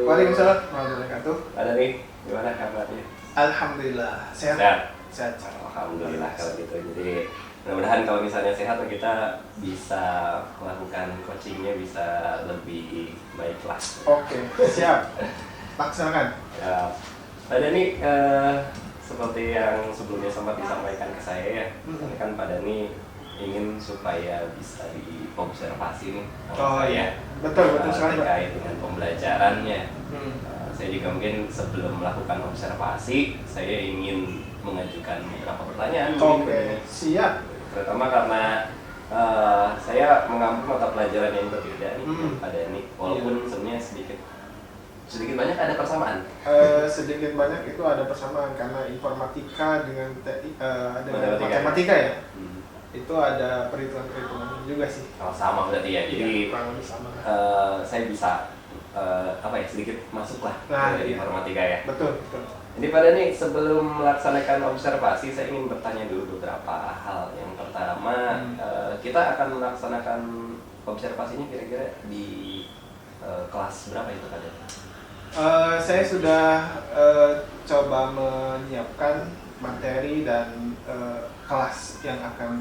Waalaikumsalam warahmatullahi wabarakatuh. Ada nih, gimana kabarnya? Alhamdulillah sehat. Sehat. Sehat. Alhamdulillah kalau gitu. Jadi mudah-mudahan kalau misalnya sehat kita bisa melakukan coachingnya bisa lebih baik lah. Oke, siap. Laksanakan. Ya, Pak Dani seperti yang sebelumnya sempat disampaikan ke saya ya, kan Pak Dani ingin supaya bisa diobservasi nih. Betul sekali Pak. Terkait dengan pembelajarannya. Saya juga mungkin sebelum melakukan observasi, saya ingin mengajukan beberapa pertanyaan. Oke, siap. Terutama karena saya mengambil mata pelajaran yang berbeda nih pada ini, walaupun sebenarnya sedikit banyak ada persamaan. Sedikit banyak itu ada persamaan karena informatika dengan matematika ya. Itu ada perhitungan juga sih. Oh, sama berarti ya. Jadi kurang lebih sama. Saya bisa sedikit masuk lah dari informatika ya. Betul. Jadi pada nih sebelum melaksanakan observasi saya ingin bertanya dulu beberapa hal. Yang pertama kita akan melaksanakan observasinya kira-kira di kelas berapa itu pada? Saya sudah coba menyiapkan materi dan kelas yang akan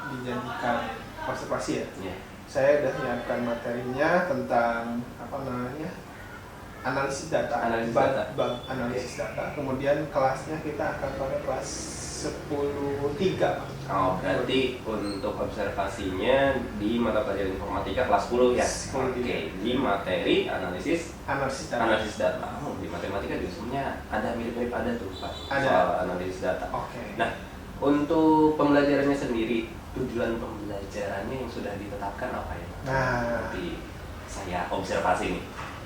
dijadikan observasi ya. Saya sudah menyiapkan materinya tentang analisis data. Analisis data. Kemudian kelasnya kita akan pakai kelas 10.3. Oh, berarti untuk observasinya di mata pelajaran informatika kelas 10 ya? 10.3. Oke, di materi analisis data. Oh, di matematika juga sebenarnya ada mirip-mirip ada tuh Pak, soal analisis data. Oke. Nah, untuk pembelajarannya sendiri, tujuan pembelajarannya yang sudah ditetapkan apa ya? Nanti saya observasi nih.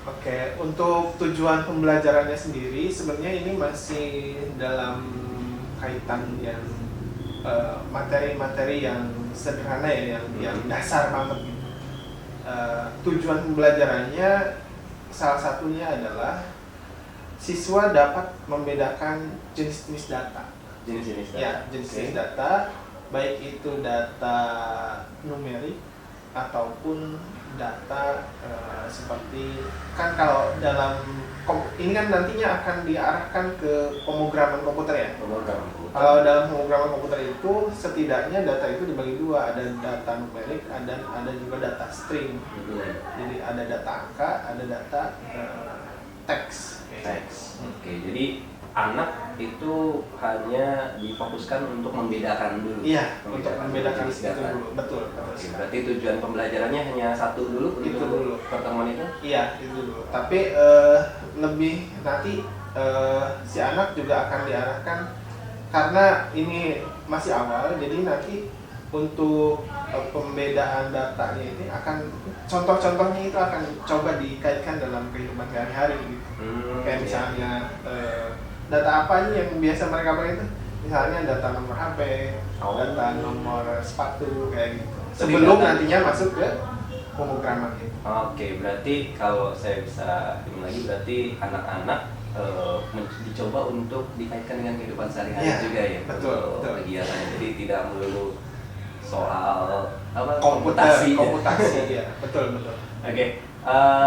Oke, untuk tujuan pembelajarannya sendiri sebenarnya ini masih dalam kaitan yang materi-materi yang sederhana ya, yang dasar banget gitu. Tujuan pembelajarannya salah satunya adalah siswa dapat membedakan jenis-jenis data. Jenis-jenis data, baik itu data numerik ataupun data seperti kan kalau dalam ini kan nantinya akan diarahkan ke pemrograman komputer ya. Kalau dalam pemrograman komputer itu setidaknya data itu dibagi dua, ada data numerik, ada juga data string. Jadi ada data angka, ada data teks. Oke, jadi anak itu hanya difokuskan untuk membedakan dulu. Iya, untuk membedakan itu data dulu. Betul. Oke, berarti tujuan pembelajarannya hanya satu dulu itu dulu pertemuan itu? Iya, itu dulu. Tapi lebih nanti si anak juga akan diarahkan karena ini masih awal, jadi nanti untuk pembedaan datanya ini akan contoh-contohnya itu akan coba dikaitkan dalam kehidupan sehari-hari gitu. Kayak misalnya data apa nih yang biasa mereka pakai itu? Misalnya data nomor HP, data nomor sepatu kayak gitu. Sebelum nantinya masuk ke pemrograman gitu. Oke, berarti kalau saya bisa ini lagi berarti anak-anak dicoba untuk dikaitkan dengan kehidupan sehari-hari juga ya. Betul. Kegiatannya jadi tidak melulu soal komputasi ya. Betul. Oke.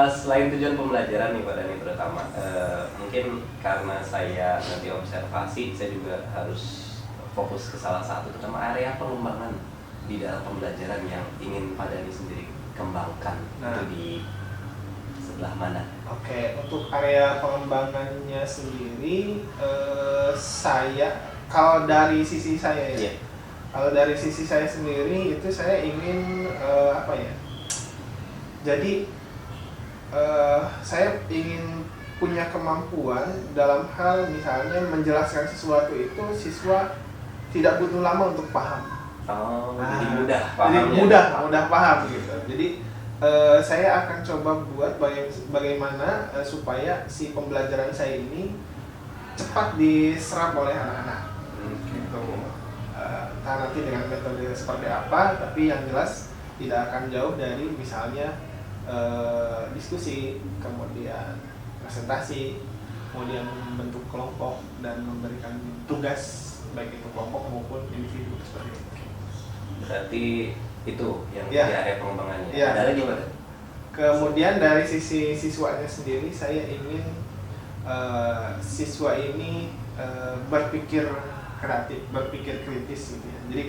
Selain tujuan pembelajaran nih Pak Dani terutama mungkin karena saya nanti observasi saya juga harus fokus ke salah satu terutama area pengembangan di dalam pembelajaran yang ingin Pak Dani sendiri kembangkan. Itu di sebelah mana? Oke, untuk area pengembangannya sendiri saya kalau dari sisi saya ya. Kalau dari sisi saya sendiri itu saya ingin jadi saya ingin punya kemampuan dalam hal misalnya menjelaskan sesuatu itu siswa tidak butuh lama untuk paham. Jadi mudah paham gitu. Jadi saya akan coba buat bagaimana supaya si pembelajaran saya ini cepat diserap oleh anak-anak. Gitu. Nanti dengan metode seperti apa, tapi yang jelas tidak akan jauh dari misalnya diskusi, kemudian presentasi, kemudian membentuk kelompok dan memberikan tugas baik itu kelompok maupun individu seperti itu. Berarti itu yang di area pengembangannya. Ada lagi Pak? Kemudian dari sisi siswanya sendiri, saya ingin siswa ini berpikir kreatif, berpikir kritis gitu ya. Jadi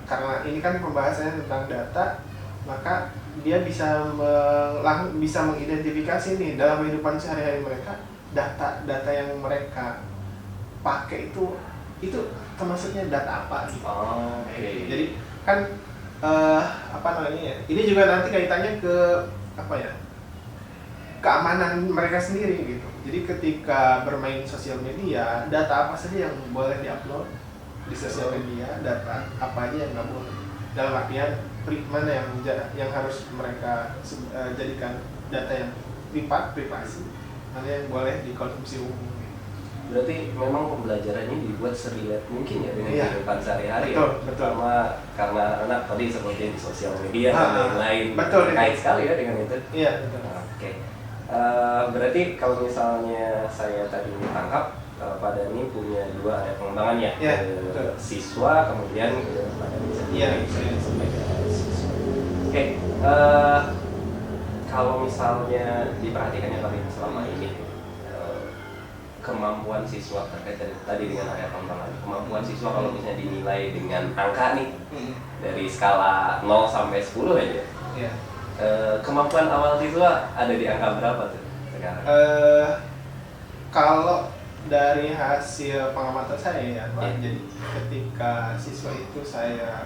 karena ini kan pembahasannya tentang data, maka dia bisa mengidentifikasi nih dalam kehidupan sehari-hari mereka, data yang mereka pakai itu termasuknya data apa gitu. Okay. Jadi kan apa namanya ya? Ini juga nanti kaitannya ke apa ya? Keamanan mereka sendiri gitu. Jadi ketika bermain sosial media, data apa saja yang boleh diupload di sosial media, data apa aja yang nggak boleh. Dalam artian mana yang harus mereka jadikan data yang privasi, mana yang boleh dikonsumsi umum. Berarti memang pembelajarannya dibuat serelate mungkin ya dengan kehidupan sehari-hari. Betul. Karena anak tadi seperti di sosial media dan lain-lain. Betul. Kait sekali ya dengan itu. Iya, betul. Oke. Berarti kalau misalnya saya tadi tangkap, Pak Dhani punya dua area pengembangannya, siswa kemudian Pak Dhani sendiri sebagai siswa. Oke. Kalau misalnya diperhatikannya tadi selama ini, kemampuan siswa terkait tadi dengan area pengembangan, kemampuan siswa kalau misalnya dinilai dengan angka nih, dari skala 0 sampai 10 aja, kemampuan awal siswa ada di angka berapa tuh sekarang? Kalau dari hasil pengamatan saya ya Pak, jadi ketika siswa itu saya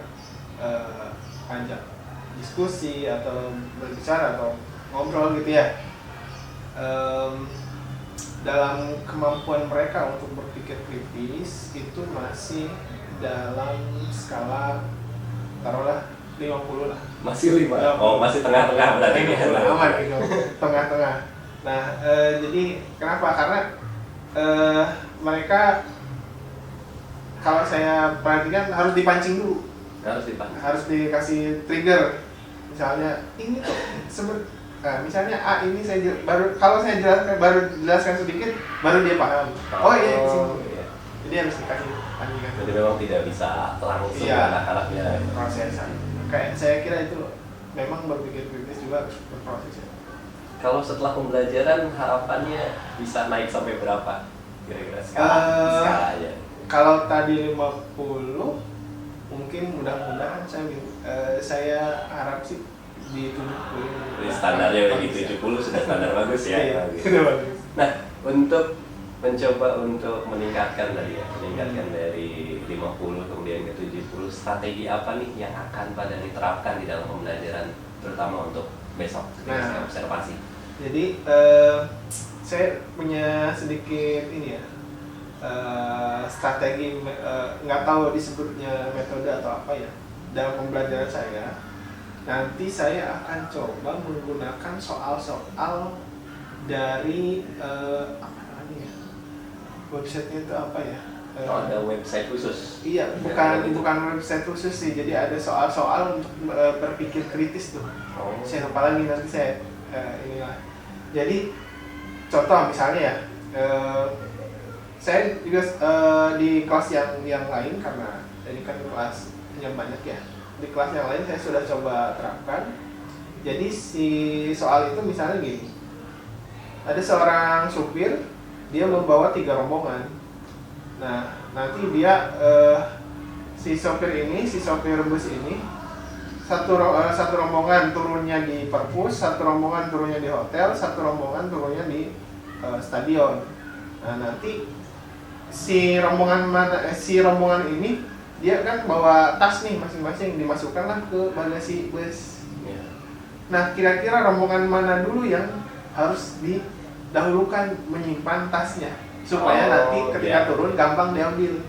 ajak diskusi atau berbicara atau ngobrol gitu ya, dalam kemampuan mereka untuk berpikir kritis itu masih dalam skala taruhlah 50 lah. Masih 5? Oh, masih tengah-tengah berarti ini aman gitu, tengah-tengah. Nah, jadi kenapa? Karena mereka kalau saya perhatikan harus dipancing dulu. Harus dikasih trigger. Misalnya ini tuh misalnya ini kalau saya jelaskan sedikit baru dia paham. Oh iya di sini. Iya. Jadi harus dikasih pancingan. Jadi memang tidak bisa langsung anak-anaknya prosesan. Kayak saya kira itu memang berpikir kritis juga harus berproses ya. Kalau setelah pembelajaran harapannya bisa naik sampai berapa? Kira-kira skala aja. Kalau tadi 50 mungkin mudah-mudahan saya harap sih di 70. Standarnya udah di 70 sudah standar bagus ya. Iya, bagus. Nah, untuk mencoba untuk meningkatkan dari 50 kemudian ke 70, strategi apa nih yang akan Pak Dhani terapkan di dalam pembelajaran terutama untuk besok ketika saya observasi? Jadi saya punya sedikit ini ya, strategi, nggak tahu disebutnya metode atau apa ya, dalam pembelajaran saya. Nanti saya akan coba menggunakan soal-soal dari apa namanya ya, websitenya itu apa ya? Ada website khusus? Iya, bukan website khusus sih. Jadi ada soal-soal untuk berpikir kritis tuh. Saya lupa lagi nanti saya inilah. Jadi contoh misalnya ya, saya juga di kelas yang lain, karena ini kan kelasnya banyak ya. Di kelas yang lain saya sudah coba terapkan. Jadi si soal itu misalnya gini, ada seorang supir, dia membawa 3 rombongan. Nah nanti dia si sopir bus ini satu rombongan turunnya di perpus, satu rombongan turunnya di hotel, satu rombongan turunnya di stadion. Nah nanti si rombongan ini dia kan bawa tas nih masing-masing, dimasukkanlah ke bagasi bus. Nah kira-kira rombongan mana dulu yang harus didahulukan menyimpan tasnya supaya nanti ketika turun gampang diambil.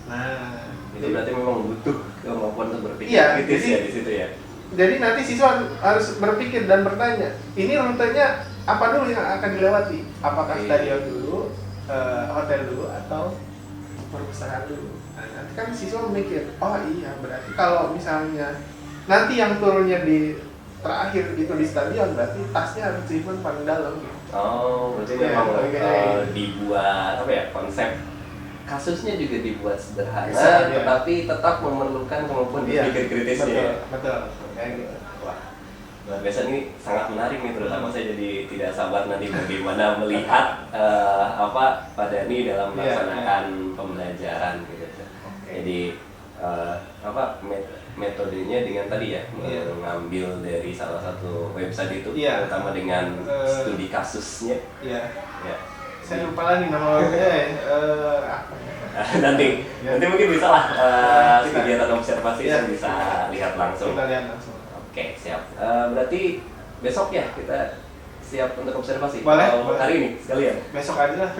Nah itu berarti memang butuh kemampuan untuk berpikir kritis ya di situ ya. Jadi nanti siswa harus berpikir dan bertanya, ini rutenya apa dulu yang akan dilewati? Apakah stadion dulu, hotel dulu, atau perpustakaan dulu? Nah, nanti kan siswa memikir, oh iya berarti kalau misalnya nanti yang turunnya di terakhir gitu di stadion, berarti tasnya harus disimpan paling dalam gitu. Oh, berarti memang dibuat apa ya, konsep kasusnya juga dibuat sederhana, tetapi tetap memerlukan kemampuan berpikir kritisnya. Betul, kayak gitu. Wah, luar biasa, ini sangat menarik nih, terutama saya jadi tidak sabar nanti bagaimana melihat apa Pak Dhani dalam melaksanakan pembelajaran gitu. Jadi apa metodenya dengan tadi ya, mengambil dari salah satu website itu, terutama dengan studi kasusnya. Saya lupa lagi nama webnya. nanti mungkin bisa lah kegiatan observasi yang bisa lihat langsung. Kita lihat langsung. Oke, siap. Berarti besok ya kita siap untuk observasi. Boleh. Hari ini sekalian. Besok aja lah.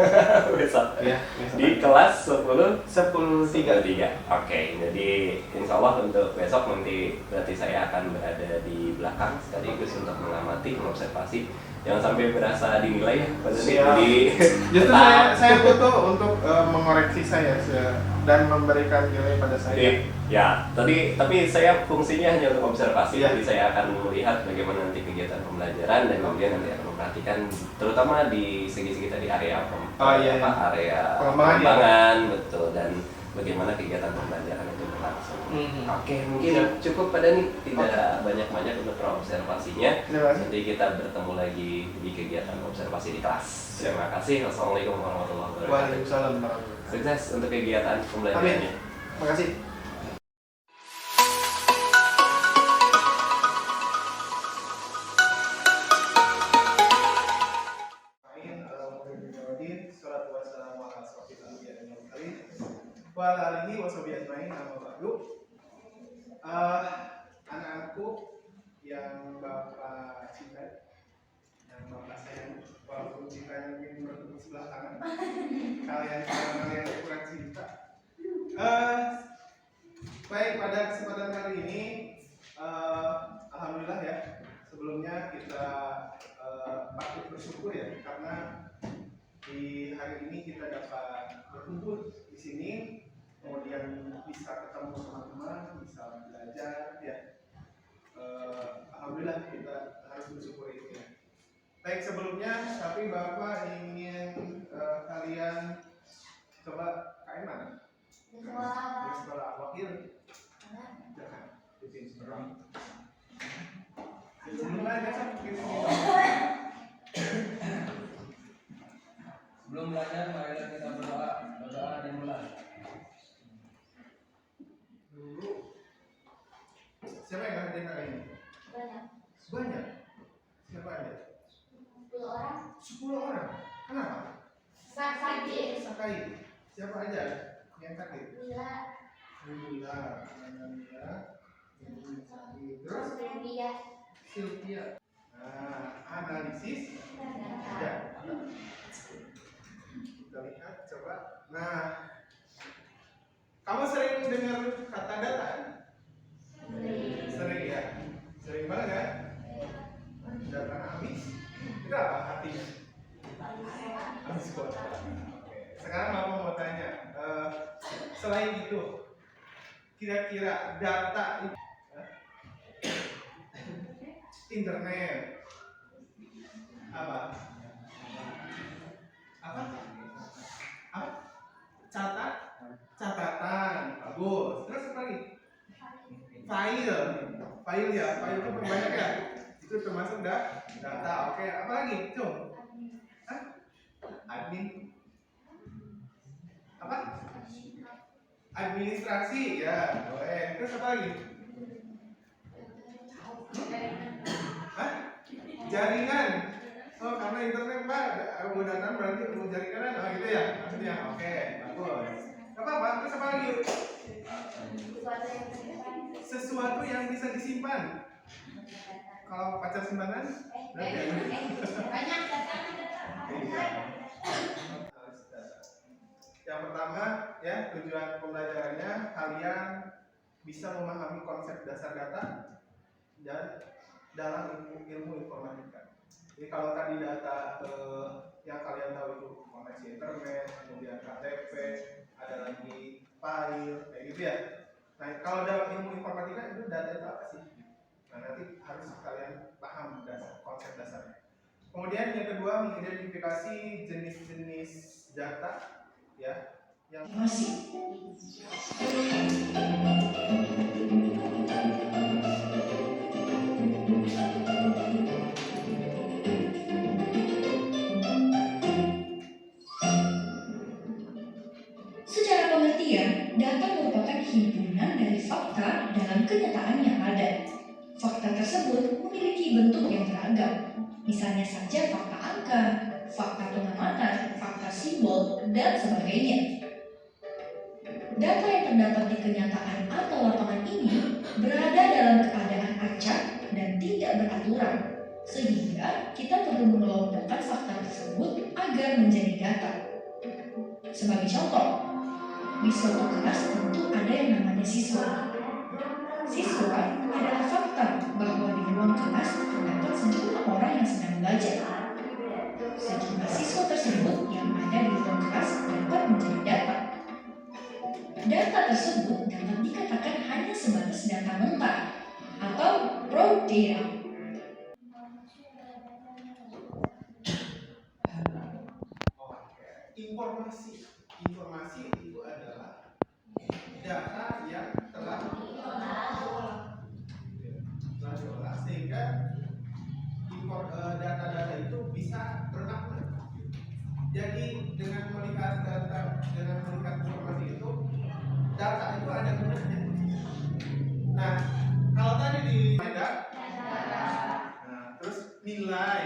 besok. Iya. Di kelas 10:3. Oke, jadi insya Allah untuk besok nanti berarti saya akan berada di belakang sekaligus untuk mengamati, mengobservasi. Jangan sampai berasa dinilai ya, Pak Dhani. Jadi justru saya butuh untuk mengoreksi saya dan memberikan nilai pada saya. Ya, tapi saya fungsinya hanya untuk observasi. Jadi saya akan melihat bagaimana nanti kegiatan pembelajaran dan kemudian nanti akan memperhatikan terutama di segi-segi tadi area area pengembangan, betul, dan bagaimana kegiatan pembelajaran itu berlangsung. Oke, mungkin cukup Pak Dhani, tidak banyak-banyak untuk observasinya. Nanti kita bertemu lagi di kegiatan observasi di kelas. Terima kasih. Wassalamualaikum warahmatullahi wabarakatuh. Waalaikumsalam warahmatullahi wabarakatuh. Sukses untuk kegiatan pembelajarannya. Terima kasih. Anak-anakku yang Bapak cintai, yang Bapak sayang, walaupun cintanya mungkin bertemu sebelah tangan, kalian kurang cinta. Baik, pada kesempatan kali ini, alhamdulillah ya, sebelumnya kita patut bersyukur ya, karena di hari ini kita dapat berkumpul di sini, kemudian bisa ketemu teman-teman, bisa belajar ya. Alhamdulillah kita harus bersyukur itu ya. Baik, sebelumnya tapi Bapak ingin kalian coba KM mana? Di sekolah wakil. Jangan bikin seberang. Sebelumnya sebelum belajar marilah kita berdoa dimulai. Dulu siapa yang hadir hari ini? Banyak. Siapa aja? 10 orang. 10 orang. Kenapa? Sakit. Sakai. Siapa aja yang sakit? Bila. Terus Sylvia. Sylvia. Nah, analisis. Ya. Kita lihat coba. Nah, kamu sering dengar kata data? Sering ya? Sering banget kan? Data habis? Itu apa artinya? Habis kuota. Sekarang Bapak mau tanya, selain itu, kira-kira data itu, internet apa? Catatan, bagus. Terus apa lagi? File ya, file itu banyak ya. Itu termasuk data. Oke, apa lagi? Cung. Admin. Apa? Administrasi ya, boleh. Terus apa lagi? Jaringan. Oh, karena internet Pak, mau datang berarti mau jaringan, oh gitu ya, maksudnya. Oke, bagus. Apa? Terus apa lagi? Sesuatu yang bisa disimpan. Kalau pacar simpangan? Banyak data. Yang pertama ya, tujuan pembelajarannya kalian bisa memahami konsep dasar data dan dalam ilmu informatika. Jadi kalau tadi data yang kalian tahu itu koneksi internet, kemudian KTP, ada lagi file, kayak gitu ya. Nah, kalau dalam ilmu informatika itu data itu apa sih? Nah, nanti harus kalian paham konsep dasarnya. Kemudian yang kedua, mengidentifikasi jenis-jenis data ya yang Secara pengertian, data merupakan himpunan dari fakta dalam kenyataan yang ada. Fakta tersebut memiliki bentuk yang beragam, misalnya saja fakta angka, fakta pengamatan, fakta simbol, dan sebagainya. Data yang terdapat di kenyataan atau lapangan ini berada dalam keadaan acak dan tidak beraturan, sehingga kita perlu mengelompokkan fakta tersebut agar menjadi data. Sebagai contoh, di suatu kelas tentu ada yang namanya siswa. Siswa adalah fakta bahwa di ruang kelas terdapat sejumlah orang yang sedang belajar. Sejumlah siswa tersebut yang ada di ruang kelas dapat menjadi data. Data tersebut dapat dikatakan hanya sebatas data mentah atau raw data. Informasi itu adalah data yang telah diolah sehingga data-data itu bisa bermakna. Jadi dengan melihat informasi itu, data itu ada gunanya. Nah, kalau tadi di terus nilai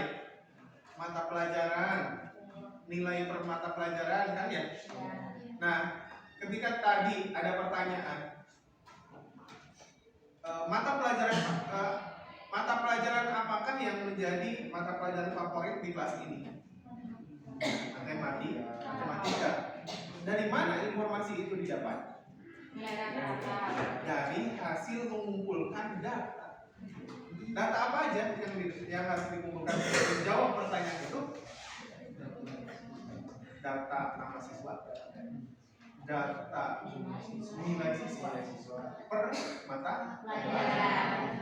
mata pelajaran, nilai per mata pelajaran kan ya. Nah, ketika tadi ada pertanyaan, mata pelajaran apakah yang menjadi mata pelajaran favorit di kelas ini? Matematika. Dari mana informasi itu didapat? Dari hasil mengumpulkan data. Data apa aja yang harus dikumpulkan untuk menjawab pertanyaan itu? Data nama siswa, data nilai siswa per mata pelajaran,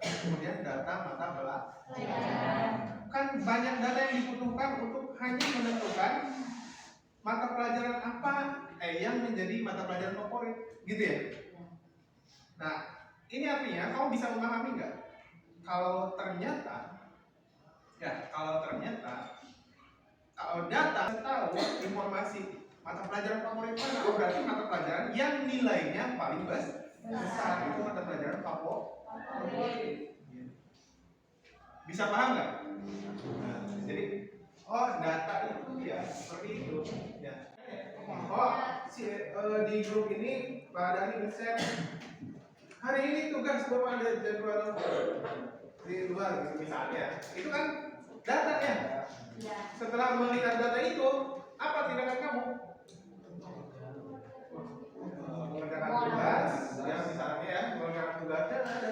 kemudian data mata pelajaran. Kan banyak data yang dibutuhkan untuk hanya menentukan mata pelajaran apa yang menjadi mata pelajaran favorit, gitu ya. Nah, ini artinya kamu bisa memahami nggak? Kalau ternyata kalau data tahu informasi mata pelajaran favorit mana, berarti mata pelajaran yang nilainya paling besar itu mata pelajaran favorit. Bisa paham nggak? Nah, jadi data itu ya seperti itu ya. Di grup ini Pak Dani nge-share hari ini tugas belum ada jadwal di luar gitu misalnya, itu kan data ya. Setelah melihat data itu, apa tindakan kamu? Mengerjakan tugas, ya misalnya ya, mengerjakan tugasnya ada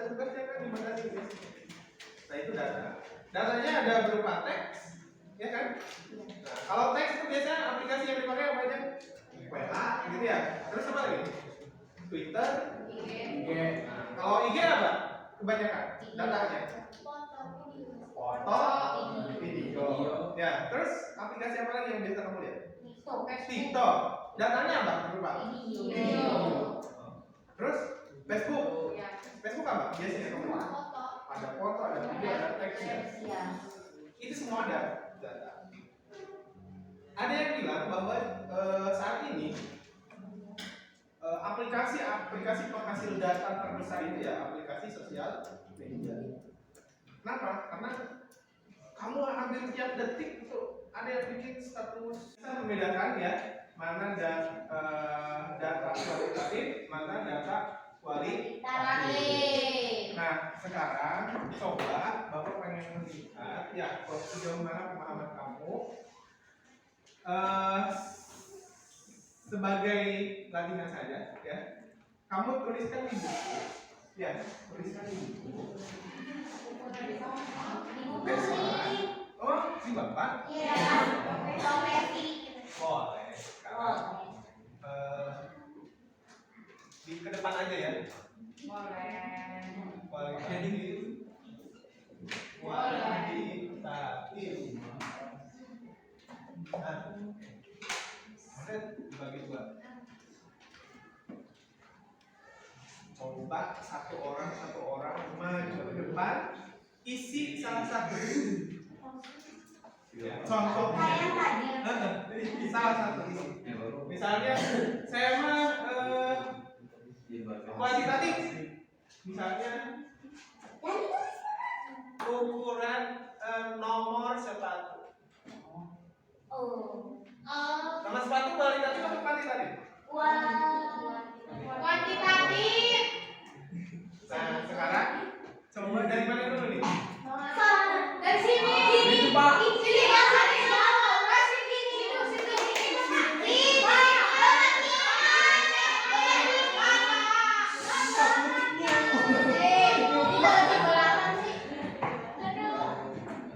tugasnya kan di mana ini. Nah itu data. Datanya ada berupa teks, ya kan? Nah, kalau teks itu biasanya aplikasi yang dipakai apa aja? WA, gitu ya. Terus apa lagi? Twitter, IG. Kalau IG apa? Kebanyakan datanya. Foto, video. Ya, terus aplikasi apa lagi yang biasa kamu lihat? TikTok. Datanya apa? Berupa video. Terus Facebook. Facebook apa? Biasanya kamu lihat? Ada foto, ada video, ada teksnya. Itu semua ada data. Ada yang bilang bahwa saat ini aplikasi penghasil data terbesar itu ya aplikasi sosial media. Kenapa? Karena kamu hampir tiap detik itu ada yang bikin status. Kita membedakan ya mana data kualitatif, mana data kualitatif. Nah sekarang coba Bapak pengen melihat ya sejauh mana pemahaman kamu sebagai latihan saja ya. Kamu tuliskan di buku. Ya, tuliskan di buku. Oh, si Bapak? Iya, profesi. Boleh. Sekarang di ke depan aja ya. Kualitatif. Nah, kemudian dibagi dua. lomba satu orang maju ke depan, isi salah satu. Contohnya, Kayak tadi. salah satu isi. Misalnya saya mah kuantitatif. Misalnya ukuran nomor sepatu. Oh. Nama sepatu kualitatif atau kuantitatif? Kuantitatif. Nah, sekarang coba dari mana dulu nih? Dari sini. Ini, Pak. Sini, Pak.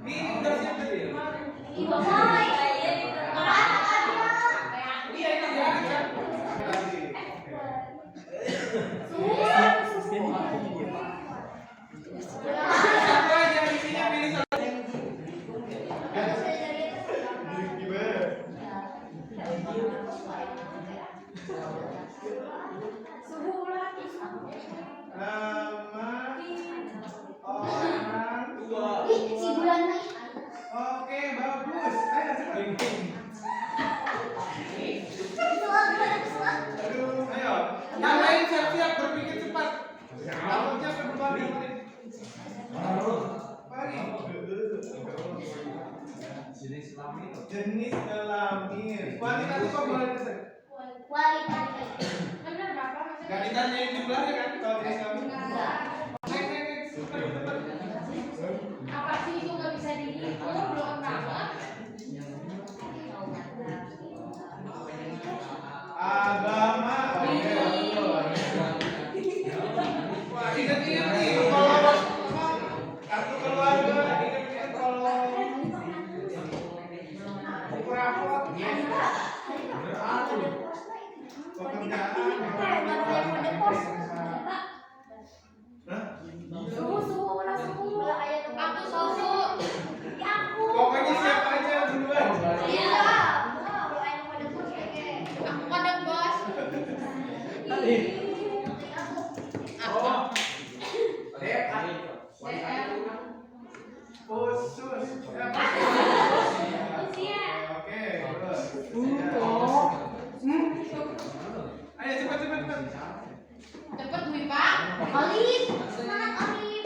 Ini udah siap tadi ya? Iya, ini dia. Satu aja isinya pilih satu. Nama orang tua. Oke, bagus. Ayo cepat. Ayo. Yang lain siap-siap berpikir cepat. Jawabnya kedua kali. Pagi. Jenis kelamin. Jenis kelamin. Kuantitatif apa kualitatif? Gak ditanyain jumlahnya kan kalau jenis kelamin? Next. Cepat. Apa sih itu nggak bisa dihitung belum nama? Agama. Oke, betul. Wah, ingat-ingat nih kalau kartu keluarga, ingat-ingat kalau buku rapot, Aku susu. pokoknya siapa aja duluan. Aku kodok bos. Khusus. Oke, terus. Ayo cepat. Cepet Dwi Pak. Olip. Semangat Olip.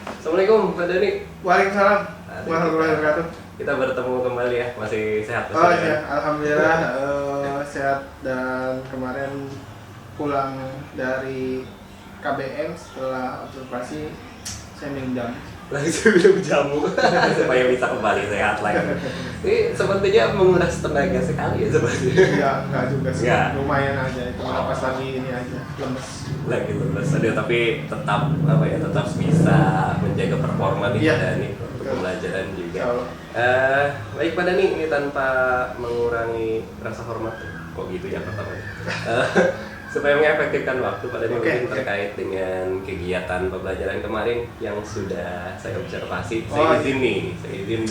Assalamualaikum Pak Dani. Waalaikumsalam warahmatullahi wabarakatuh. Kita bertemu kembali ya, masih sehat Oh iya, alhamdulillah sehat, dan kemarin pulang dari KBM setelah observasi saya minum jamu. Langsung minum jamu supaya bisa kembali sehat lagi. Ini sepertinya menguras tenaga sekali ya sepertinya. Ya enggak juga sih, Enggak. lumayan aja itu pas lagi ini aja lemes. Lagi lemes, aduh, tapi tetap tetap bisa menjaga performa nih Iya. Pak Dani untuk pembelajaran juga. Insyaallah. Baik Pak Dani, ini tanpa mengurangi rasa hormat, kok gitu ya pertama. Supaya mengefektifkan waktu Pak Dani, mungkin terkait dengan kegiatan pembelajaran kemarin yang sudah saya observasi, saya izin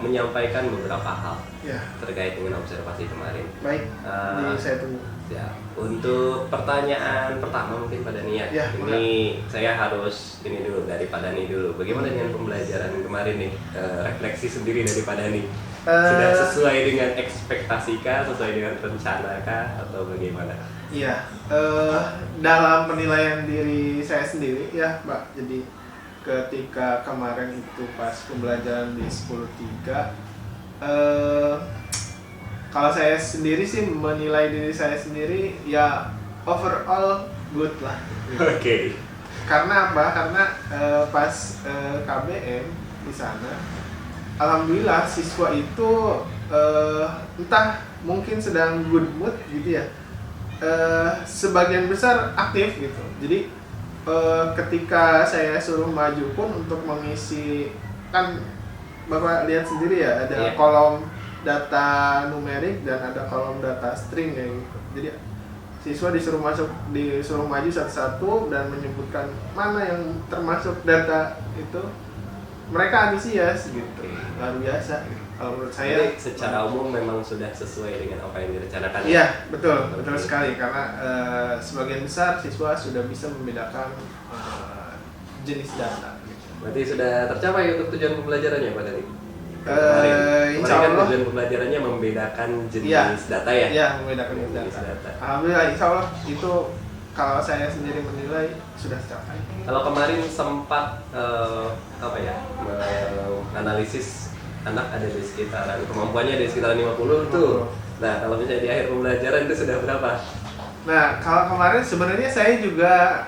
menyampaikan beberapa hal Ya, terkait dengan observasi kemarin. baik. Jadi saya tunggu. Ya, untuk pertanyaan pertama mungkin Pak Dani ya. Ya, Ini saya harus ini dulu dari Pak Dani dulu. Bagaimana dengan pembelajaran kemarin nih? Refleksi sendiri dari Pak Dani. Sudah sesuai dengan ekspektasi kah, sesuai dengan rencana kah, atau bagaimana? Iya, dalam penilaian diri saya sendiri ya Mbak. Jadi ketika kemarin itu pas pembelajaran di 10.3, kalau saya sendiri sih menilai diri saya sendiri ya overall good lah. Oke. Karena apa? Karena pas KBM di sana, alhamdulillah siswa itu entah mungkin sedang good mood gitu ya. Sebagian besar aktif gitu. Jadi ketika saya suruh maju pun untuk mengisi, kan Bapak lihat sendiri ya, ada Iya. kolom data numerik dan ada kolom data string kayak gitu. Jadi siswa disuruh maju satu-satu dan menyebutkan mana yang termasuk data itu mereka antusias gitu, luar biasa. Kalau menurut saya Jadi secara umum memang sudah sesuai dengan apa yang direncanakan. iya betul sekali karena sebagian besar siswa sudah bisa membedakan jenis data. Gitu. Berarti sudah tercapai untuk tujuan pembelajarannya Pak Dani? Insya kan Allah. tujuan pembelajarannya membedakan jenis Iya. data ya? Iya, membedakan jenis data. Alhamdulillah, insya Allah itu kalau saya sendiri menilai sudah tercapai. Kalau kemarin sempat analisis anak ada di sekitaran kemampuannya di sekitaran 50 tuh. Nah, kalau misalnya di akhir pembelajaran itu sudah berapa? Nah, kalau kemarin sebenarnya saya juga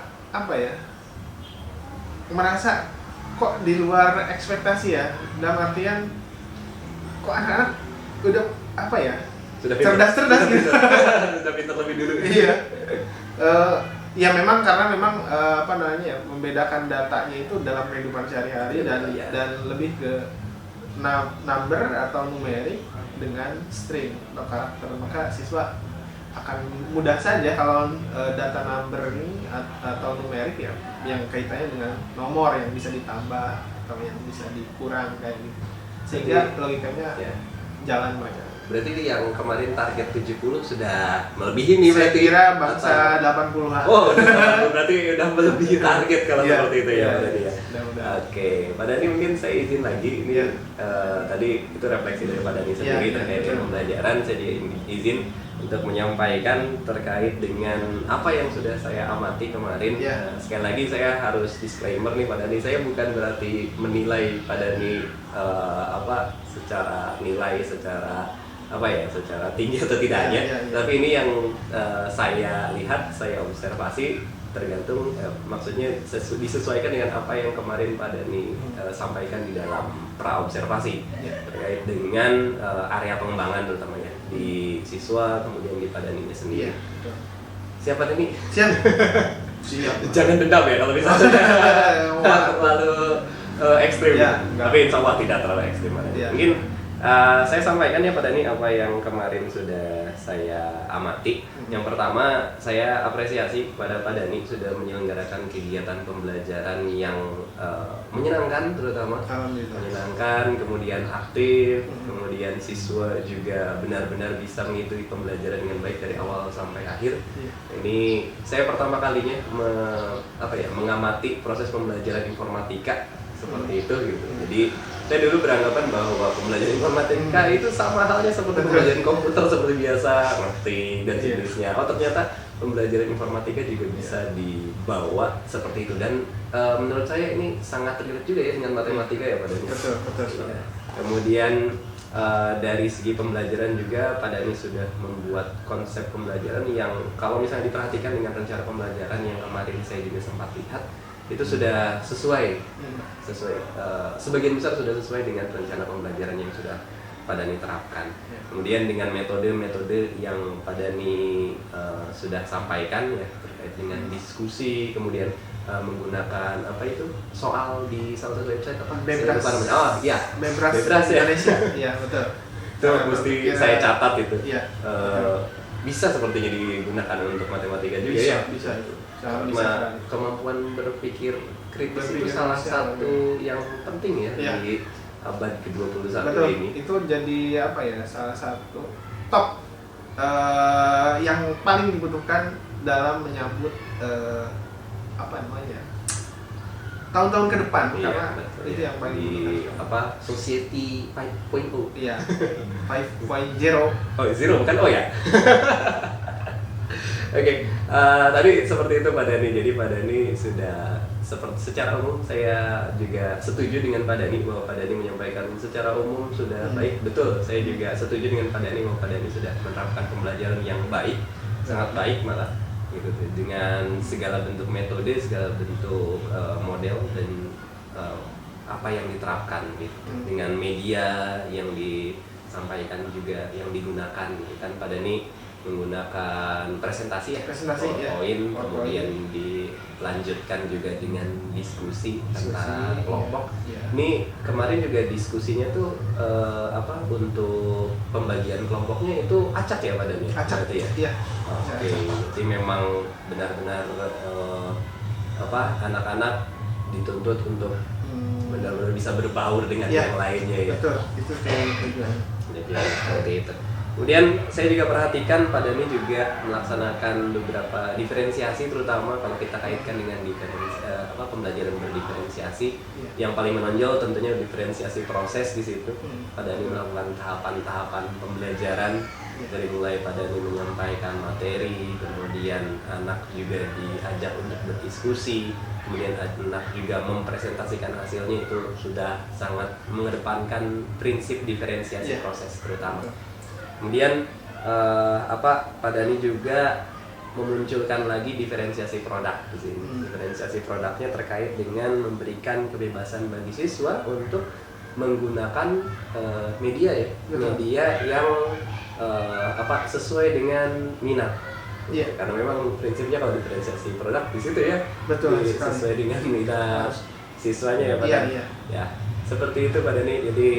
merasa kok di luar ekspektasi ya. Dalam artian kok anak-anak udah Sudah pintar. cerdas gitu. Sudah pintar lebih dulu. Iya. Ya memang karena membedakan datanya itu dalam kehidupan sehari-hari Iya. dan lebih ke number atau numerik dengan string atau karakter, maka siswa akan mudah saja kalau data number ini atau numerik ya yang kaitannya dengan nomor yang bisa ditambah atau yang bisa dikurang kayak gitu, sehingga logikanya jalan mereka. Berarti yang kemarin target 70 sudah melebihi nih Saya berarti. kira bangsa 80-an. Oh, berarti udah melebihi target kalau seperti itu ya berarti ya. Mudah-mudahan. Oke, Pak Dani mungkin saya izin lagi ini Iya. tadi itu refleksi dari Pak Dani sendiri Iya, terkait dengan betul. pembelajaran. Saya izin untuk menyampaikan terkait dengan apa yang sudah saya amati kemarin. Iya. Sekali lagi saya harus disclaimer nih Pak Dani, saya bukan berarti menilai Pak Dani secara nilai secara secara tinggi atau tidaknya. Iya. Tapi ini yang saya lihat, saya observasi tergantung maksudnya disesuaikan dengan apa yang kemarin Pak Dani sampaikan di dalam pra-observasi terkait dengan area pengembangan terutamanya di siswa kemudian di Pak Daninya sendiri. Iya, betul. Siapa Dani? Siap. Jangan dendam ya kalau misalnya terlalu ekstrim. Ya, enggak. Tapi insya Allah tidak terlalu ekstrim. Ya. Mungkin saya sampaikan ya Pak Dani apa yang kemarin sudah saya amati. Yang pertama, saya apresiasi kepada Pak Dani sudah menyelenggarakan kegiatan pembelajaran yang menyenangkan terutama. Alhamdulillah. Menyenangkan, kemudian aktif, kemudian siswa juga benar-benar bisa mengikuti pembelajaran dengan baik dari awal sampai akhir. Iya. Ini saya pertama kalinya mengamati proses pembelajaran informatika seperti itu gitu. Jadi saya dulu beranggapan bahwa pembelajaran informatika itu sama halnya seperti pembelajaran komputer seperti biasa, ngetik dan jenisnya. Oh ternyata pembelajaran informatika juga bisa dibawa seperti itu dan menurut saya ini sangat relate juga ya dengan matematika ya Pak Dani. Betul. Ya. Kemudian dari segi pembelajaran juga Pak Dani sudah membuat konsep pembelajaran yang kalau misalnya diperhatikan dengan rencana pembelajaran yang kemarin saya juga sempat lihat itu sudah sesuai sebagian besar sudah sesuai dengan rencana pembelajaran yang sudah Pak Dani terapkan. Kemudian dengan metode-metode yang Pak Dani sudah sampaikan ya terkait dengan diskusi, kemudian menggunakan soal di salah satu website Bebras. Oh iya, Bebras ya. Indonesia. Iya, betul. Itu mesti saya catat itu. Iya. Bisa sepertinya digunakan untuk matematika juga ya. Bisa itu. Kemampuan berpikir kritis itu Berpikir salah kritis, satu yang penting ya Iya. di abad ke-21 Betul. ini. Itu jadi salah satu top yang paling dibutuhkan dalam menyambut tahun-tahun ke depan karena betul, itu ya. yang paling Di dibutuhkan. Society 5.0. Iya. 5.0. Oh, zero bukan ya. Oke, tadi seperti itu Pak Dani. Jadi Pak Dani sudah secara umum saya juga setuju dengan Pak Dani bahwa Pak Dani menyampaikan secara umum sudah baik. Betul, saya juga setuju dengan Pak Dani bahwa Pak Dani sudah menerapkan pembelajaran yang baik, sangat baik malah gitu dengan segala bentuk metode, segala bentuk model dan apa yang diterapkan gitu. Dengan media yang disampaikan juga yang digunakan gitu kan Pak Dani menggunakan presentasi ya, PowerPoint, kemudian dilanjutkan juga dengan diskusi antar kelompok. Ini kemarin juga diskusinya tuh untuk pembagian kelompoknya itu acak ya Pak Dani? Acak ya. Iya. Oke, jadi memang benar-benar anak-anak dituntut untuk benar-benar bisa berbaur dengan Iya. yang lainnya ya. Betul, itu kayak tujuan. Jadi seperti itu. Kemudian saya juga perhatikan Pak Dhani juga melaksanakan beberapa diferensiasi, terutama kalau kita kaitkan dengan pembelajaran berdiferensiasi. Yang paling menonjol tentunya diferensiasi proses di situ. Pak Dhani melakukan tahapan-tahapan pembelajaran dari mulai Pak Dhani menyampaikan materi, kemudian anak juga diajak untuk berdiskusi, kemudian anak juga mempresentasikan hasilnya, itu sudah sangat mengedepankan prinsip diferensiasi proses terutama. Kemudian Pak Dhani juga memunculkan lagi diferensiasi produk di sini. Diferensiasi produknya terkait dengan memberikan kebebasan bagi siswa untuk menggunakan media ya, media yang sesuai dengan minat. Iya. Karena memang prinsipnya kalau diferensiasi produk di situ ya, Betul sekali. sesuai dengan minat siswanya ya Pak Iya, Dhani. iya. Ya, seperti itu Pak Dhani. Jadi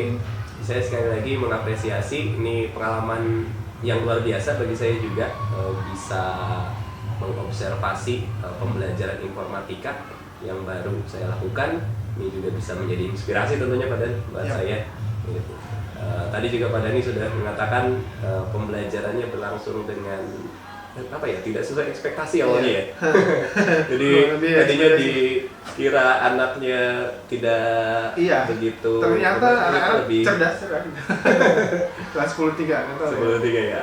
saya sekali lagi mengapresiasi, ini pengalaman yang luar biasa bagi saya juga, bisa mengobservasi pembelajaran informatika yang baru saya lakukan. Ini juga bisa menjadi inspirasi tentunya Pak Dhani buat saya. Gitu. Tadi juga Pak Dhani sudah mengatakan pembelajarannya berlangsung dengan tidak sesuai ekspektasi awalnya ya. Jadi tadinya dikira anaknya tidak begitu, ternyata anak-anak lebih cerdas. Kelas 10-3 kan. 10-3 ya.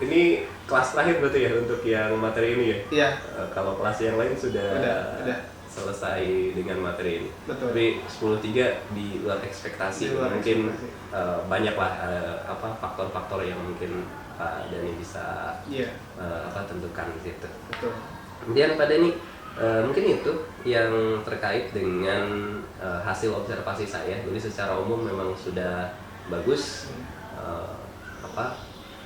Ini kelas terakhir berarti ya untuk yang materi ini ya. Iya. Kalau kelas yang lain sudah Udah. selesai dengan materi ini. Betul. Tapi 10-3 di luar ekspektasi. Mungkin banyaklah faktor-faktor yang mungkin Pak Dhani bisa tentukan di situ. Betul. Kemudian Pak Dhani, mungkin itu yang terkait dengan hasil observasi saya. Jadi secara umum memang sudah bagus.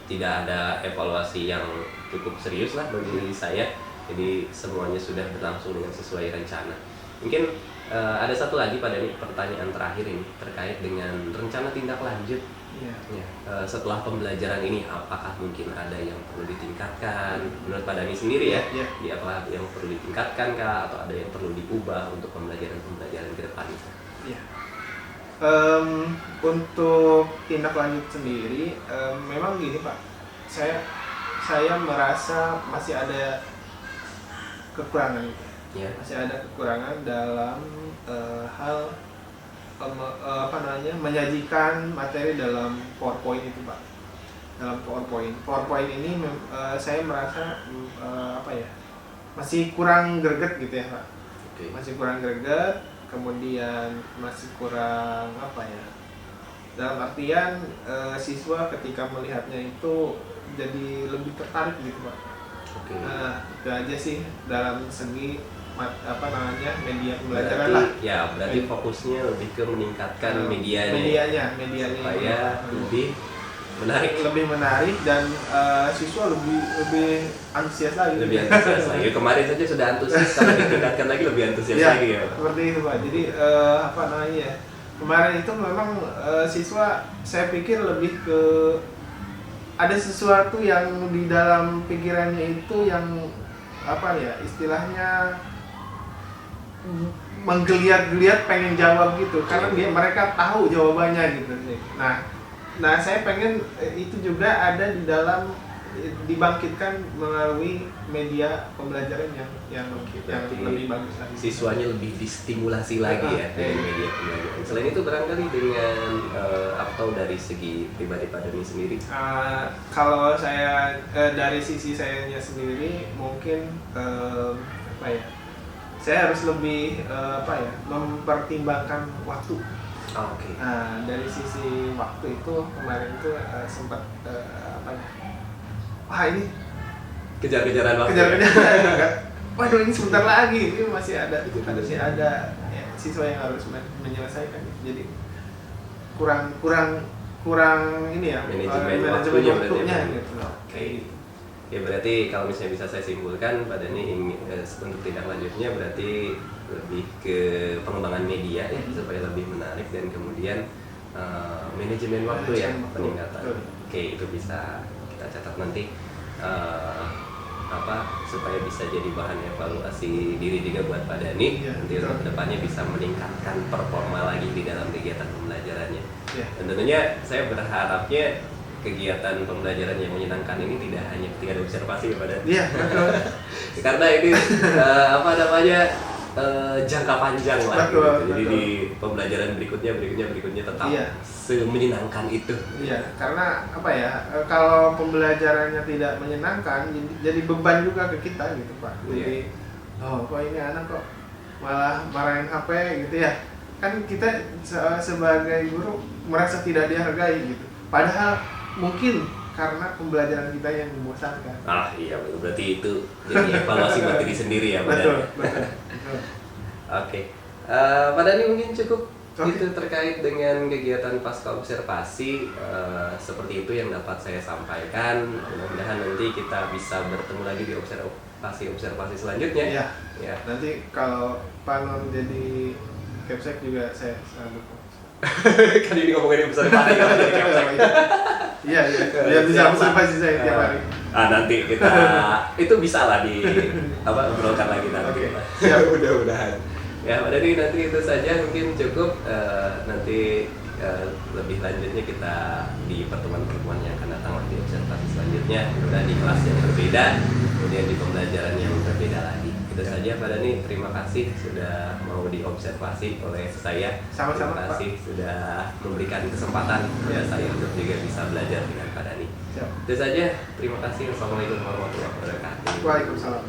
Tidak ada evaluasi yang cukup serius lah bagi saya. Jadi semuanya sudah berlangsung dengan sesuai rencana. Mungkin ada satu lagi Pak Dhani, pertanyaan terakhir ini terkait dengan rencana tindak lanjut. Ya, setelah pembelajaran ini apakah mungkin ada yang perlu ditingkatkan menurut Pak Dhani sendiri ya? Di apa yang perlu ditingkatkan kah, atau ada yang perlu diubah untuk pembelajaran ke depan? Ya. Untuk tindak lanjut sendiri, memang gini Pak, saya merasa masih ada kekurangan, masih ada kekurangan dalam hal menyajikan materi dalam PowerPoint itu Pak. Dalam PowerPoint ini saya merasa masih kurang greget gitu ya Pak. Masih kurang greget, kemudian masih kurang dalam artian siswa ketika melihatnya itu jadi lebih tertarik gitu Pak. Nah, itu aja sih dalam segi media pembelajaran lah. Ya, berarti fokusnya lebih ke meningkatkan medianya supaya lebih menarik dan siswa lebih antusias lagi. Kemarin saja sudah antusias, kalau ditingkatkan lagi lebih antusias lagi ya. Seperti itu Pak. Jadi kemarin itu memang siswa saya pikir lebih ke ada sesuatu yang di dalam pikirannya itu yang istilahnya menggeliat-geliat pengen jawab gitu, karena mereka tahu jawabannya gitu. Nah saya pengen itu juga ada di dalam dibangkitkan melalui media pembelajaran yang lebih bagus lagi. Siswanya lebih distimulasi lagi ya dari media pembelajaran. Selain itu barangkali dengan atau dari segi pribadi Pak Dhani sendiri? Kalau saya dari sisi sayanya sendiri mungkin saya harus lebih mempertimbangkan waktu. Nah, dari sisi waktu itu kemarin itu sempat ini kejar-kejaran waktu. Waduh, ini sebentar lagi, ini masih ada siswa yang harus menyelesaikan. Jadi kurang ini ya, manajemen waktunya gitu. Ya berarti kalau misalnya bisa saya simpulkan Pak Dhani untuk tindak lanjutnya berarti lebih ke pengembangan media ya, supaya lebih menarik, dan kemudian manajemen waktu ya, peningkatan. Oke, itu bisa kita catat nanti. supaya bisa jadi bahan evaluasi diri juga buat Pak Dhani. Iya, Nanti betul. untuk kedepannya bisa meningkatkan performa lagi di dalam kegiatan pembelajarannya. Iya. Dan tentunya saya berharapnya kegiatan pembelajaran yang menyenangkan ini tidak hanya ketika ada observasi ya Pak Dhani. Iya, betul. Karena ini jangka panjang lah. Betul, gitu. Jadi betul. di pembelajaran berikutnya tetap Iya. semenyenangkan itu. Iya, karena apa ya? Kalau pembelajarannya tidak menyenangkan, jadi beban juga ke kita gitu Pak. Jadi, kok ini anak kok malah marahin HP gitu ya? Kan kita sebagai guru merasa tidak dihargai gitu. Padahal mungkin karena pembelajaran kita yang membosankan. Ah iya betul, berarti itu jadi evaluasi buat diri sendiri ya Pak Betul, Dhani. betul. Oke, Pak Dhani mungkin cukup Oke. itu terkait dengan kegiatan pasca observasi. Seperti itu yang dapat saya sampaikan. Mudah-mudahan nanti kita bisa bertemu lagi di observasi selanjutnya. Iya. Ya. Nanti kalau Pak Non jadi Kepsek juga saya sambut. Kan ini ngomongin besar Pak Dhani jadi Kepsek. Iya, biar bisa observasi saya tiap hari. Nanti kita itu bisa lah di obrolkan lagi nanti. Oke. Ya mudah-mudahan. Ya Pak Dhani, nanti itu saja mungkin cukup. Nanti lebih lanjutnya kita di pertemuan-pertemuan yang akan datang di observasi selanjutnya. Mudah di kelas yang berbeda, kemudian di pembelajaran yang berbeda lagi. Itu saja Pak Dhani, terima kasih sudah mau diobservasi oleh saya. Sama-sama, Terima kasih sudah memberikan kesempatan kepada saya untuk juga bisa belajar dengan Pak Dhani. Siap. Itu saja, terima kasih. Wassalamualaikum warahmatullahi wabarakatuh. Waalaikumsalam.